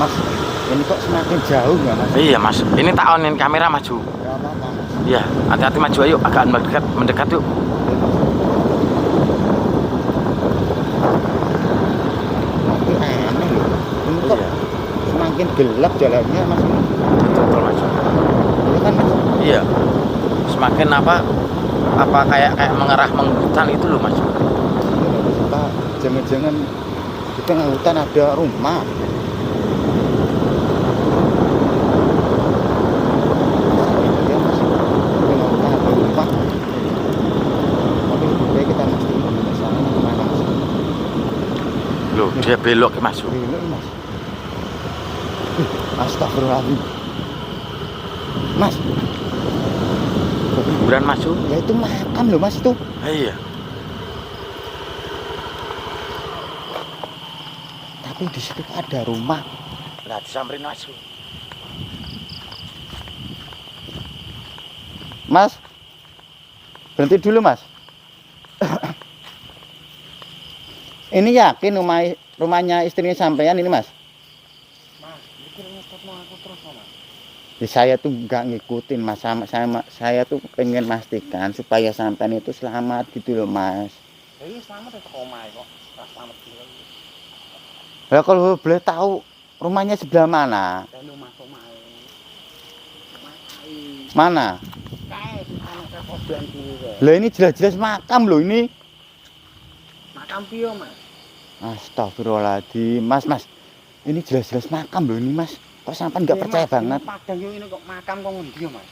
Mas, ini kok semakin jauh nggak Mas? Iya Mas, ini tak onin kamera maju. Nggak apa-apa Mas. Iya, hati-hati maju, ayo agak mendekat yuk. Ini aneh loh. Ini kok Iya, semakin gelap jalannya Mas. betul Mas. Iya kan Mas? Iya, semakin apa kayak mengarah hutan itu loh Mas. Ini Mas, Pak, jangan-jangan di tengah hutan ada rumah. Iya Mas, di tengah hutan ada rumah. Tapi lebih baik kita mastiin dulu masalahnya kemana Mas. Loh, dia belok Mas. Belok Mas. Astagfirullahaladzim. Mas, Kuburan Mas. ya itu makam loh Mas itu. Iya. Tapi di situ ada rumah. Lah disamperin Mas. Mas, berhenti dulu Mas. Ini yakin rumahnya istrinya sampean ini Mas? Mas, mikir ngetot mau aku terus Mas. Ya, saya tuh nggak ngikutin Mas, saya tuh pengen pastikan supaya sampean itu selamat gitu loh Mas. Iya selamat itu omae kok. Selamat juga. Lah kalau boleh tahu rumahnya sebelah mana? Dan masuk omae. Mana? Kae anak kepodoan kuwi. Lah ini jelas-jelas makam loh ini. Makam piye Mas? Astagfirullahaladzim, Mas. Ini jelas-jelas makam loh ini Mas. Kok sampean nggak percaya banget? Padang yo ini kok makam kok ngendi Mas?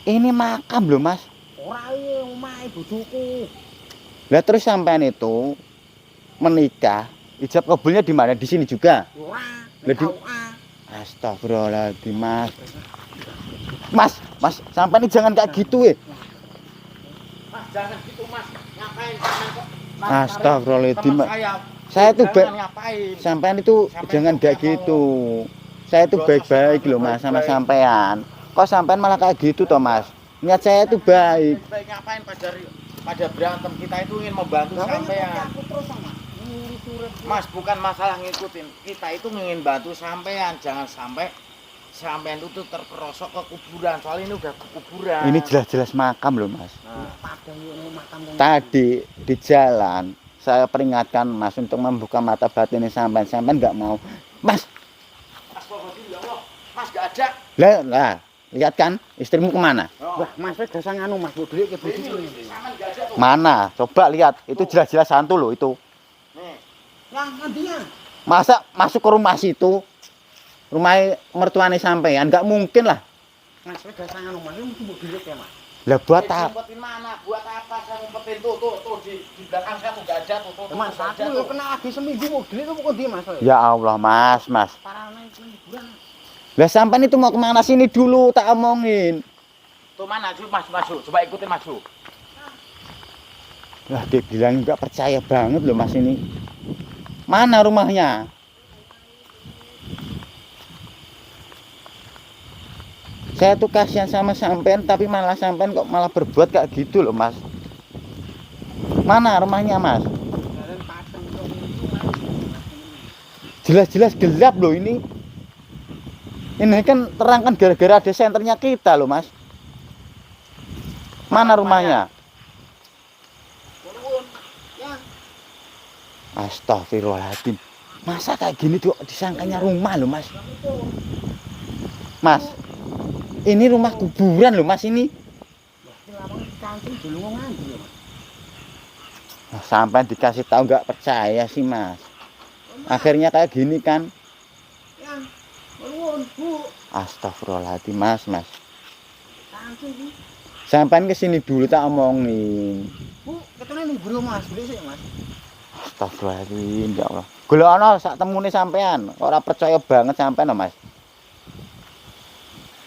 Ini makam loh Mas. Ora iya omahe bojoku. Lah terus sampean itu menikah, ijab kabulnya di mana? Di sini juga. Ora, Lah di Astagfirullahaladzim, Mas. Mas, sampean ini jangan kayak gitu ya. Mas jangan gitu Mas. Ngapain sampean kok? Astagfirullahaladzim, Teman Mas. Saya tuh ngapain? sampean itu jangan kayak gitu. Saya tuh baik-baik loh Mas sama sampean. Kok sampean malah kayak gitu toh Mas? Niat saya tuh baik. Baik ngapain pada berantem, kita itu ingin membantu sampean. Mas bukan masalah ngikutin, kita itu ingin bantu sampean, jangan sampai sampean itu terperosok ke kuburan. Soal ini udah ke kuburan. Ini jelas-jelas makam loh Mas. Nah, Tadi di jalan saya peringatkan Mas untuk membuka mata batinnya sampean nggak mau. Mas, ya Allah, Mas gak ada. lah, lihat kan istrimu kemana? Wah, Mas wis dasar nganu Mas, mau duit ke bojoku. Mana? Coba lihat, itu jelas-jelas hantu loh itu. Nih. Yang nantinya. Masa masuk ke rumah situ? Rumah mertuane sampean, nggak mungkin lah. Mas wis dasar nganu Mas, mesti mau duit ya Mas. Lah buat apa? Ngumpetin mana? Buat apa saya ngumpetin tuh di belakang saya tuh enggak ada tuh. Mas, aku yo kena lagi seminggu mau duit kok ndi Mas? Ya Allah, Mas. Parane liburan. Lah sampean itu mau kemana sini dulu tak omongin. Tuh mana masuk. Coba ikutin masuk. Lah dia bilang nggak percaya banget loh Mas ini. Mana rumahnya? Saya tuh kasihan sama sampean tapi malah sampean kok malah berbuat kayak gitu loh Mas. Mana rumahnya Mas? Jelas-jelas gelap loh ini. Ini kan terang kan gara-gara ada senternya kita loh Mas. Mana rumahnya? Astagfirullahaladzim. Masa kayak gini tuh disangkanya rumah loh Mas. Mas, ini rumah kuburan loh Mas ini. Nah, sampai dikasih tahu nggak percaya sih Mas. Akhirnya kayak gini kan. Astagfirullahaladzim Mas. Sampai kesini dulu tak omongin. Bu, ketemu ning buru Mas, beli sih Mas. Astagfirullahaladzim ya Allah. Golekno sak temune sampean. Ora percaya banget sampean loh Mas.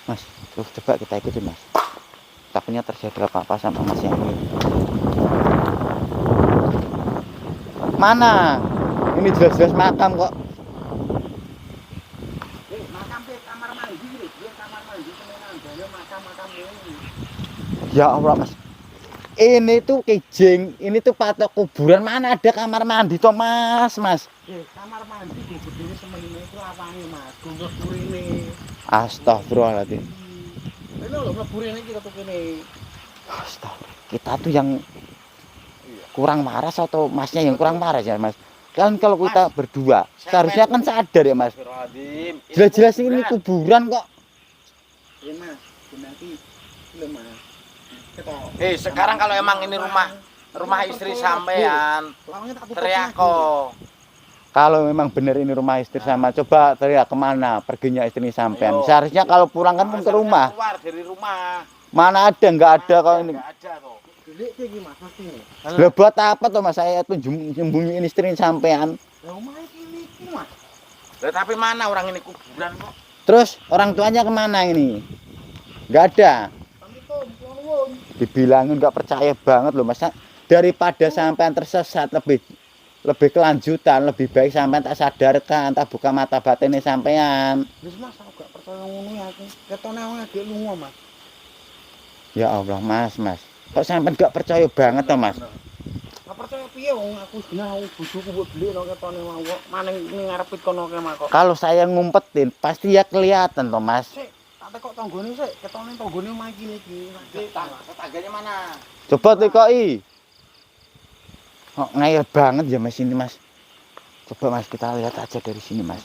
Mas, terus coba kita ikutin Mas. Takutnya terjadi apa-apa sama Mas yang ini. Mana? Ini jelas-jelas makam kok. Makam pe kamar mandi iki, dia kamar mandi temenan, dia makam-makam ini. Ya Allah Mas. Ini tuh kijing, ini tuh patok kuburan, mana ada kamar mandi toh Mas, Mas. Kamar mandi di berdiri semenit itu lawangi Mas. Gunggus burine. Astagfirullahaladzim. Ini lho mlebu rene kita tuh kene. Astagfirullah. Kita tuh yang kurang waras atau Masnya yang kurang waras ya Mas? Kan kalau kita berdua, seharusnya kan sadar ya Mas. Astagfirullahaladzim. Jelas-jelas ini kuburan kok. Ya Mas, nanti lho Mas. Sekarang kalau emang ini rumah istri sampean, teriak kok. Kalau memang benar ini rumah istri sama, coba teriak kemana perginya istri sampean. Seharusnya kalau pulang kan ke rumah. Keluar dari rumah. Mana ada, nggak ada kalau ini. Nggak ada kok. Delik iki Mas pasti ini. Lah buat apa tuh Mas saya tuh nyembunyiin istri sampean? Lah omah iki Mas. Lah tapi mana orang ini kuburan kok? Terus orang tuanya kemana ini? Nggak ada. Dibilangin nggak percaya banget loh Mas. Daripada sampean tersesat lebih kelanjutan, lebih baik sampean tak sadarkan, tak buka mata batinnya sampean. Wis Mas aku gak percaya ngono ya aku. Ketone wong adek lunga Mas. Ya Allah Mas. Kok sampean nggak percaya banget toh Mas? Gak percaya piye wong aku dina bojoku mbok delik nang ketone mau maning ning ngarepit kono kemah kok. Kalau saya ngumpetin pasti ya kelihatan toh Mas. Sik, tak tekok tanggane sik, ketone tanggane omah iki iki. Tetangganya mana? Coba tekoki. Kok ngayal banget ya Mas ini Mas. Coba Mas kita lihat aja dari sini Mas.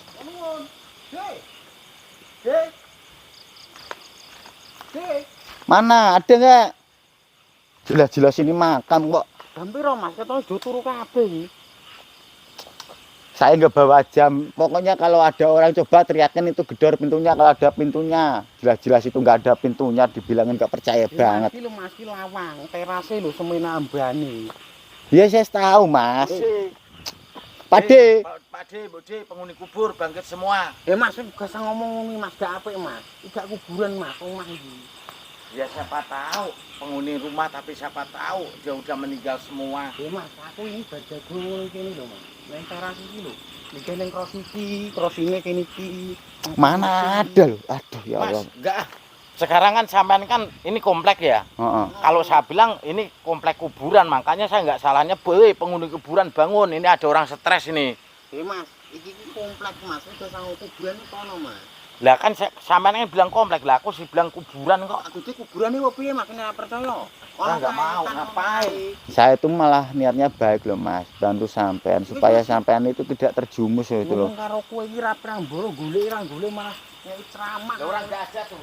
Mana ada nggak? Jelas-jelas ini makam kok. Gampiro Mas, ketone do turu kabeh iki. Saya nggak bawa jam. Pokoknya kalau ada orang coba teriakin itu gedor pintunya kalau ada pintunya. Jelas-jelas itu nggak ada pintunya, dibilangin nggak percaya banget. Iki lho Mas, iki lawang, terase lho semena ambane. Ya saya tahu Mas. Pade. Pade, Bode, penghuni kubur bangkit semua. Mas, gak usah ngomong ngono Mas, gak apik Mas. Iki gak kuburan Mas, omah iki. Ya siapa tahu penghuni rumah tapi siapa tahu dia udah meninggal semua. Mas, aku ini bajago ngono kene lho Mas. Nang teras iki lho. Iki ning kros iki, krosine kene iki. Mana ada loh. Aduh ya Mas, Allah. enggak. Sekarang kan sampean kan ini komplek ya. Heeh. Kalau saya bilang ini komplek kuburan, makanya saya nggak salahnya, boy penghuni kuburan bangun. Ini ada orang stres ini. Mas, iki komplek Mas, udah sang kuburan kono Mas. Lah kan sampean kan bilang komplek, lah aku sih bilang kuburan kok. Aku iki kuburan iki piye Mas, nek percaya. Orang nggak mau ngapain. Saya itu malah niatnya baik loh Mas, bantu sampean supaya sampean itu tidak terjumus ya itu loh. Karo kowe iki ra pramboro golek malah nyai ceramah. Lah orang nggak ada tuh.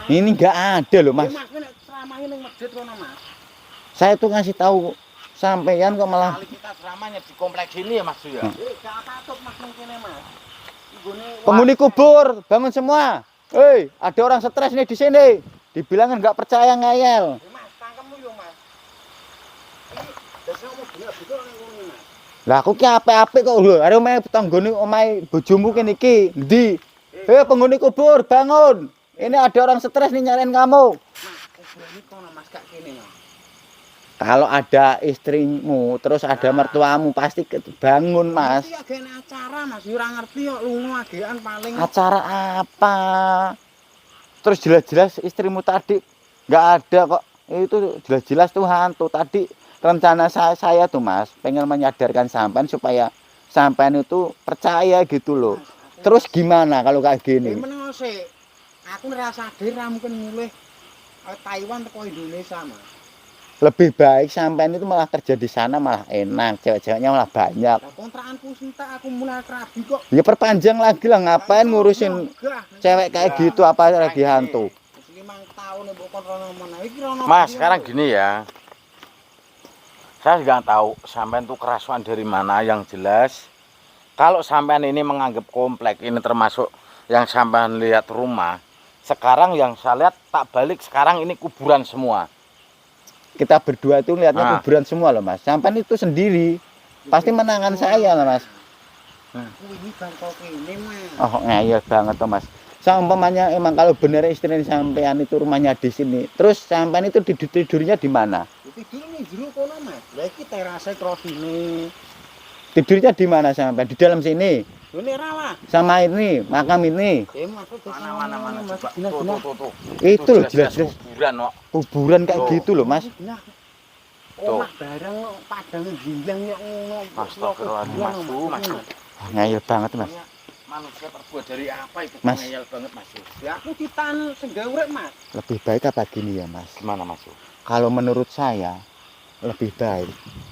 Ini nggak ada loh Mas. Mas nek ceramahe ning masjid kono Mas. Saya tuh ngasih tahu sampean kok malah. Kali kita ceramahnya di kompleks ini ya Mas ya. Gak patut Mas ning kene Mas. Penghuni kubur, bangun semua. Hei, ada orang stres nih di sini. Dibilangin nggak percaya ngayal. Mas, tangkemmu yo Mas. Iki desa mau bener-bener ning kono Mas. Lah aku ki apik-apik kok lho. Are omahe tanggane omahe bojomu kene iki. Endi? Hei penghuni kubur, bangun. Ini ada orang stres nih nyariin kamu. Mas, kubur iki kono Mas gak kene Mas. Kalau ada istrimu, terus ada mertuamu pasti bangun Mas. Iki agene acara Mas, yo ora ngerti kok lunga agean paling. Acara apa? Terus jelas-jelas istrimu tadi nggak ada kok. Itu jelas-jelas tuh hantu. Tadi rencana saya tuh Mas, pengen menyadarkan sampean supaya sampean itu percaya gitu loh. Terus gimana kalau kayak gini? Meneng sik. Aku ngerasa sadar mungkin milih Taiwan atau Indonesia Mas. Lebih baik sampean itu malah kerja di sana malah enak, cewek-ceweknya malah banyak. Lah kontrakanku entek aku mulai kerabi kok. Ya perpanjang lagi lah, ngapain ngurusin cewek kayak gitu apa lagi hantu. 5 tahun mbok kontrol mana iki rono. Mas, sekarang gini ya. Saya juga tahu sampean tuh kerasuan dari mana, yang jelas. Kalau sampean ini menganggap komplek ini termasuk yang sampean lihat rumah. Sekarang yang saya lihat tak balik, sekarang ini kuburan semua. Kita berdua itu lihatnya Nah. kuburan semua loh Mas. Sampean itu sendiri pasti menangan saya lah Mas. Ini bangkok ini Mas. Oh ngayal banget tuh Mas. Seumpamanya emang kalau bener istri sampean itu rumahnya di sini, terus sampean itu tidurnya di mana? Tidur ning jero kono Mas. Lah iki terase krosine. Tidurnya di mana sampean? Di dalam sini. Ini rawa. Sama ini, makam ini. Maksud Mana Mas. coba. Tuh. Itu loh jelas-jelas kuburan kok. kuburan kayak gitu loh Mas. Tuh. omah bareng padang jimblang yo ngono. Astagfirullahaladzim, Mas. Ngeyel banget mas. Manusia terbuat dari apa itu? Mas. Ngeyel banget, Mas. Ya aku ditan sengga urip, Mas. Lebih baik apa gini ya mas? Gimana, Mas? Kalau menurut saya lebih baik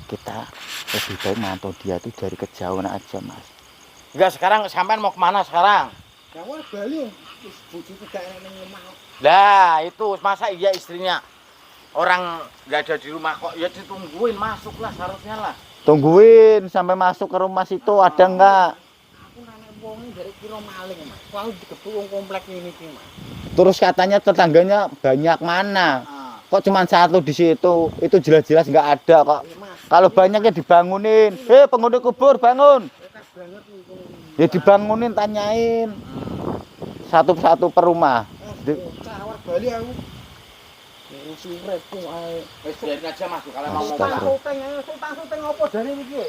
kita lebih baik mantau dia itu dari kejauhan aja mas. Enggak, sekarang sampean mau kemana sekarang? Kawan Bali wis bojoku gak enak ning omah. Lah, itu masa iya istrinya orang nggak ada di rumah kok ya ditungguin masuklah seharusnya lah. Tungguin sampai masuk ke rumah situ ada enggak? Aku nanya wong dari kira maling, Mas. Kalau digebuk wong komplek ini iki, Mas. Terus katanya tetangganya banyak mana? Kok cuma satu di situ? Itu jelas-jelas nggak ada kok. Mas. Kalau banyaknya dibangunin. Penghuni kubur bangun. Nekat banget niku. Ya dibangunin, tanyain satu-satu per rumah. Kawar Bali aku. Ngurus uripku ae. Wis biarin aja Mas kalau mau Astagfirullah. Sultan apa jane iki?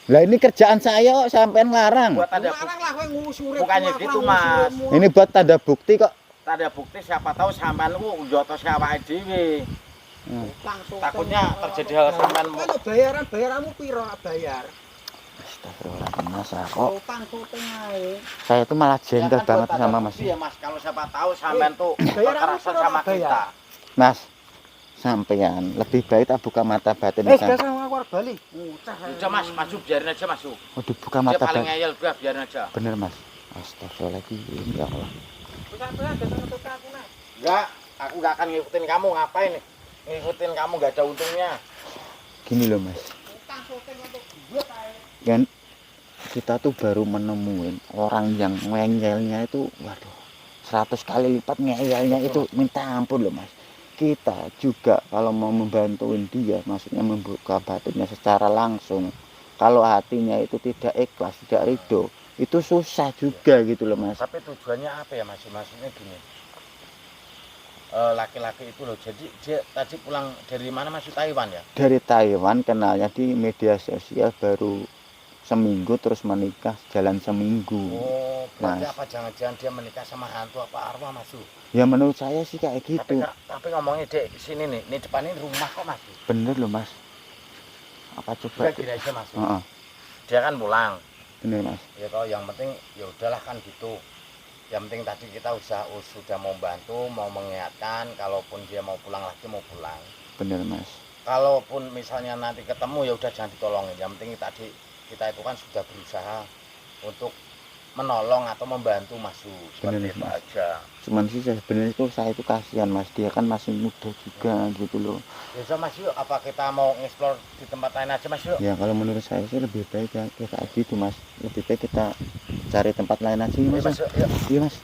Lah ini kerjaan saya kok sampean ngarang. buat tanda Larang lah kowe ngurus urip. Bukannya gitu, Mas. Ini buat tanda bukti kok. tanda bukti siapa tahu sampean lu njoto siapa dhewe. Takutnya terjadi hal sampean Kalau bayaranmu piro bayar? Astagfirullahaladzim mas, kok Sultan ae. saya tuh malah jengkel Ya kan, banget buat sama tanda mas. bukti ya Mas, kalau siapa tahu sampean tuh bayar kekerasan apa, sama bayar? kita. Mas, sampean lebih baik tak buka mata batin Gak mas. sama aku Bali. Ngucah. Udah Mas, maju biarin aja masuk. Oh, dibuka Dia mata paling batin. ngeyel gua biarin aja. Bener mas. Astagfirullahaladzim ya Allah. Enggak, aku enggak akan ngikutin kamu, ngapain nih? Ngikutin kamu enggak ada untungnya. Gini loh mas. Kan kita tuh baru menemuin orang yang ngeyelnya itu, waduh, 100 kali lipat ngeyelnya itu, minta ampun loh mas. Kita juga kalau mau membantuin dia, maksudnya membuka batinnya secara langsung, kalau hatinya itu tidak ikhlas, tidak ridho, itu susah juga gitu loh mas. Tapi tujuannya apa ya Mas? Maksudnya gini. Laki-laki itu loh, jadi dia tadi pulang dari mana Mas? Taiwan ya? Dari Taiwan, kenalnya di media sosial baru seminggu, terus menikah jalan seminggu. Oh, berarti Mas. apa jangan-jangan dia menikah sama hantu apa arwah Mas? Ya menurut saya sih kayak gitu. Tapi ngomongnya dek sini nih, ini depan ini rumah kok Mas? Bener loh mas. Apa coba? Coba gini aja Mas. Heeh, Dia kan pulang. bener mas. Ya kalau yang penting ya udahlah kan gitu. Yang penting tadi kita sudah mau bantu, mau mengingatkan, kalaupun dia mau pulang lagi mau pulang. Bener mas. Kalaupun misalnya nanti ketemu ya udah jangan ditolongin. Yang penting tadi kita itu kan sudah berusaha untuk menolong atau membantu Mas Yu. Seperti Bener, itu Mas. aja. Cuman sih sebenarnya itu saya itu kasihan mas. Dia kan masih muda juga gitu loh. Ya so, Mas Yu, apa kita mau ngeksplor di tempat lain aja Mas Yu? Ya kalau menurut saya sih lebih baik ya kayak gitu mas. Lebih baik kita cari tempat lain aja ya, Ya, mas. Mas Yu, yuk. Iya mas.